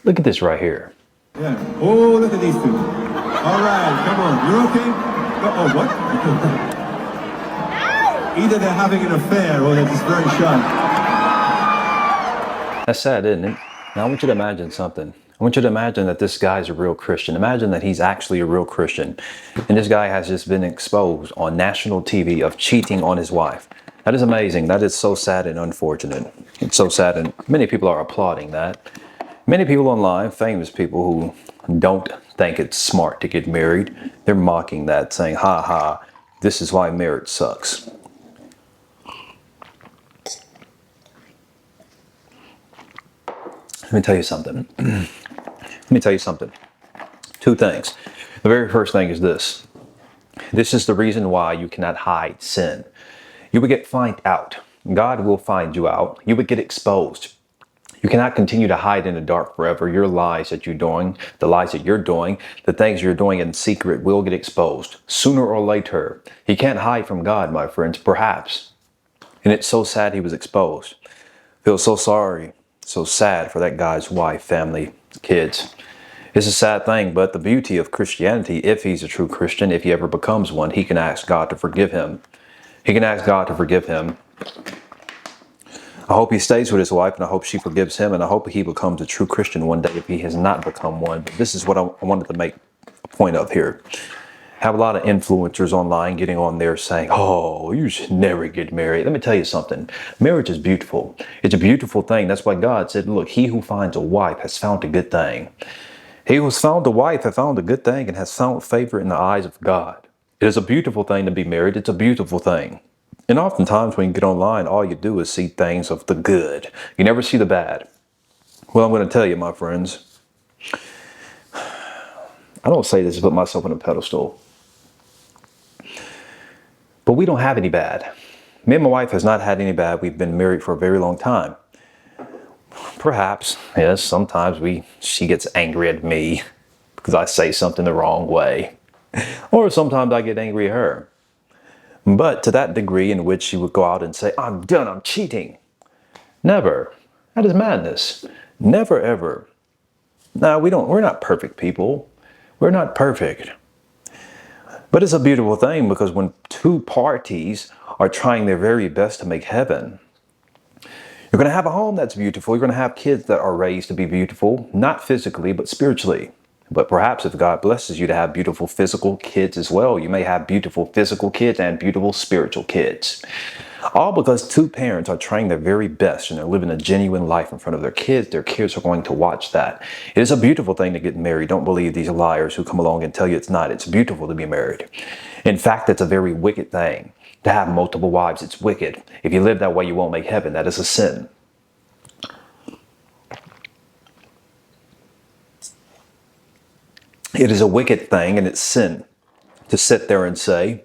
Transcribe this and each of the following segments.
Look at this right here. Yeah. Oh, look at these two. All right, come on. You're okay? Oh, what? Either they're having an affair or they're just very shy. That's sad, isn't it? Now I want you to imagine something. I want you to imagine that this guy's a real Christian. Imagine that he's actually a real Christian. And this guy has just been exposed on national TV of cheating on his wife. That is amazing. That is so sad and unfortunate. It's so sad, and many people are applauding that. Many people online, famous people who don't think it's smart to get married, they're mocking that, saying, ha ha, this is why marriage sucks. Let me tell you something. Let me tell you something. Two things. The very first thing is this. This is the reason why you cannot hide sin. You would get found out. God will find you out. You would get exposed. You cannot continue to hide in the dark forever. Your lies that you're doing, the lies that you're doing, the things you're doing in secret will get exposed sooner or later. He can't hide from God, my friends, perhaps. And it's so sad he was exposed. Feel so sorry, so sad for that guy's wife, family, kids. It's a sad thing, but the beauty of Christianity, if he's a true Christian, if he ever becomes one, he can ask God to forgive him. He can ask God to forgive him. I hope he stays with his wife, and I hope she forgives him, and I hope he becomes a true Christian one day if he has not become one. But this is what I wanted to make a point of here. Have a lot of influencers online getting on there saying, oh, you should never get married. Let me tell you something. Marriage is beautiful. It's a beautiful thing. That's why God said, look, he who finds a wife has found a good thing. He who has found a wife has found a good thing and has found favor in the eyes of God. It is a beautiful thing to be married. It's a beautiful thing. And oftentimes when you get online, all you do is see things of the good. You never see the bad. Well, I'm going to tell you, my friends, I don't say this to put myself on a pedestal, but we don't have any bad. Me and my wife has not had any bad. We've been married for a very long time. Perhaps, yes, sometimes she gets angry at me because I say something the wrong way. Or sometimes I get angry at her. But to that degree in which she would go out and say, I'm done, I'm cheating. Never. That is madness. Never, ever. Now, we're not perfect people. We're not perfect. But it's a beautiful thing because when two parties are trying their very best to make heaven, you're going to have a home that's beautiful. You're going to have kids that are raised to be beautiful, not physically, but spiritually. But perhaps if God blesses you to have beautiful physical kids as well, you may have beautiful physical kids and beautiful spiritual kids. All because two parents are trying their very best and they're living a genuine life in front of their kids. Their kids are going to watch that. It is a beautiful thing to get married. Don't believe these liars who come along and tell you it's not. It's beautiful to be married. In fact, it's a very wicked thing to have multiple wives. It's wicked. If you live that way, you won't make heaven. That is a sin. It is a wicked thing and it's sin to sit there and say,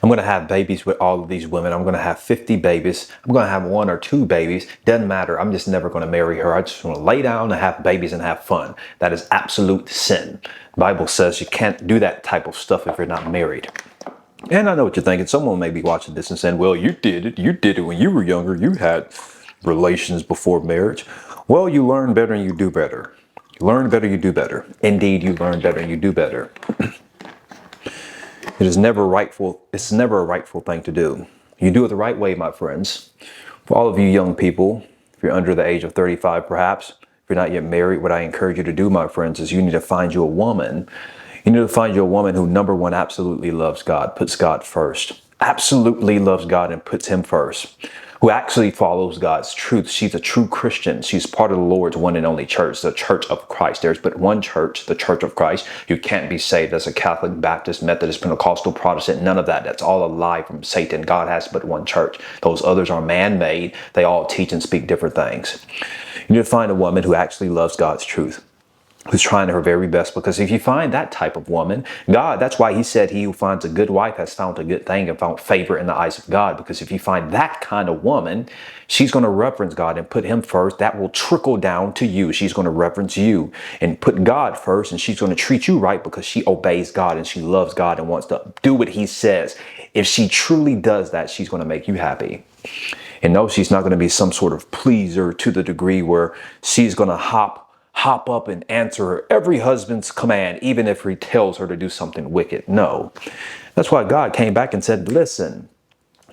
I'm going to have babies with all of these women. I'm going to have 50 babies. I'm going to have 1 or 2 babies. Doesn't matter. I'm just never going to marry her. I just want to lay down and have babies and have fun. That is absolute sin. The Bible says you can't do that type of stuff if you're not married. And I know what you're thinking. Someone may be watching this and saying, well, you did it. You did it when you were younger. You had relations before marriage. Well, you learn better and you do better. You learn better, you do better. Indeed, you learn better and you do better. It's never a rightful thing to do. You do it the right way, my friends. For all of you young people, if you're under the age of 35 perhaps, if you're not yet married, what I encourage you to do, my friends, is you need to find you a woman. You need to find you a woman who, number one, absolutely loves God, puts God first. Absolutely loves God and puts him first. Who actually follows God's truth. She's a true Christian. She's part of the Lord's one and only church, the Church of Christ. There's but one church, the Church of Christ. You can't be saved as a Catholic, Baptist, Methodist, Pentecostal, Protestant, none of that. That's all a lie from Satan. God has but one church. Those others are man-made. They all teach and speak different things. You need to find a woman who actually loves God's truth, who's trying her very best, because if you find that type of woman, God, that's why he said he who finds a good wife has found a good thing and found favor in the eyes of God. Because if you find that kind of woman, she's going to reverence God and put him first. That will trickle down to you. She's going to reverence you and put God first, and she's going to treat you right because she obeys God and she loves God and wants to do what he says. If she truly does that, she's going to make you happy. And no, she's not going to be some sort of pleaser to the degree where she's going to hop hop up and answer every husband's command, even if he tells her to do something wicked. No. That's why God came back and said, listen,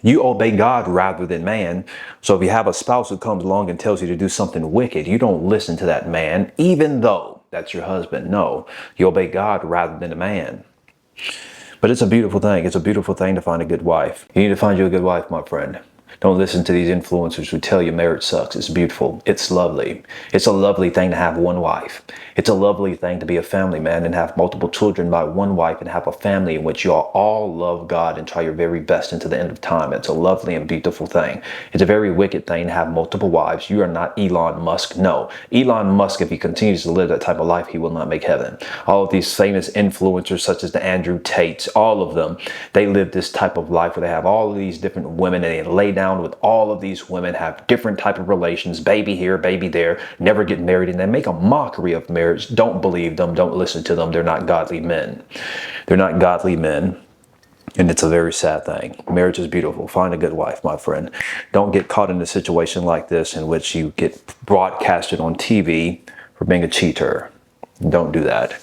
you obey God rather than man. So if you have a spouse who comes along and tells you to do something wicked, you don't listen to that man, even though that's your husband. No, you obey God rather than a man. But it's a beautiful thing. It's a beautiful thing to find a good wife. You need to find you a good wife, my friend. Don't listen to these influencers who tell you marriage sucks. It's beautiful. It's lovely. It's a lovely thing to have one wife. It's a lovely thing to be a family man and have multiple children by one wife and have a family in which you all love God and try your very best into the end of time. It's a lovely and beautiful thing. It's a very wicked thing to have multiple wives. You are not Elon Musk. No. Elon Musk, if he continues to live that type of life, he will not make heaven. All of these famous influencers such as the Andrew Tates, all of them, they live this type of life where they have all of these different women and they lay down with all of these women, have different type of relations, baby here, baby there, never get married, and they make a mockery of marriage. Don't believe them. Don't listen to them. They're not godly men. They're not godly men. And it's a very sad thing. Marriage is beautiful. Find a good wife, my friend. Don't get caught in a situation like this in which you get broadcasted on TV for being a cheater. Don't do that.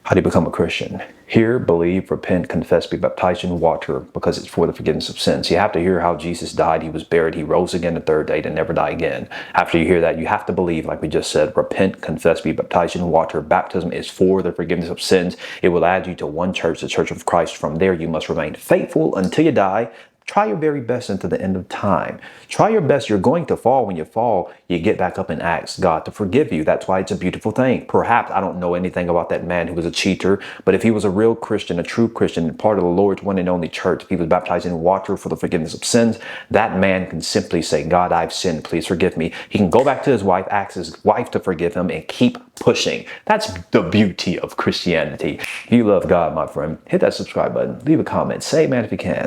How do you become a Christian? Hear, believe, repent, confess, be baptized in water because it's for the forgiveness of sins. You have to hear how Jesus died, he was buried, he rose again the third day to never die again. After you hear that, you have to believe, like we just said, repent, confess, be baptized in water. Baptism is for the forgiveness of sins. It will add you to one church, the Church of Christ. From there, you must remain faithful until you die. Try your very best until the end of time. Try your best. You're going to fall. When you fall, you get back up and ask God to forgive you. That's why it's a beautiful thing. Perhaps I don't know anything about that man who was a cheater, but if he was a real Christian, a true Christian, part of the Lord's one and only church, if he was baptized in water for the forgiveness of sins, that man can simply say, God, I've sinned. Please forgive me. He can go back to his wife, ask his wife to forgive him, and keep pushing. That's the beauty of Christianity. If you love God, my friend, hit that subscribe button. Leave a comment. Say amen if you can.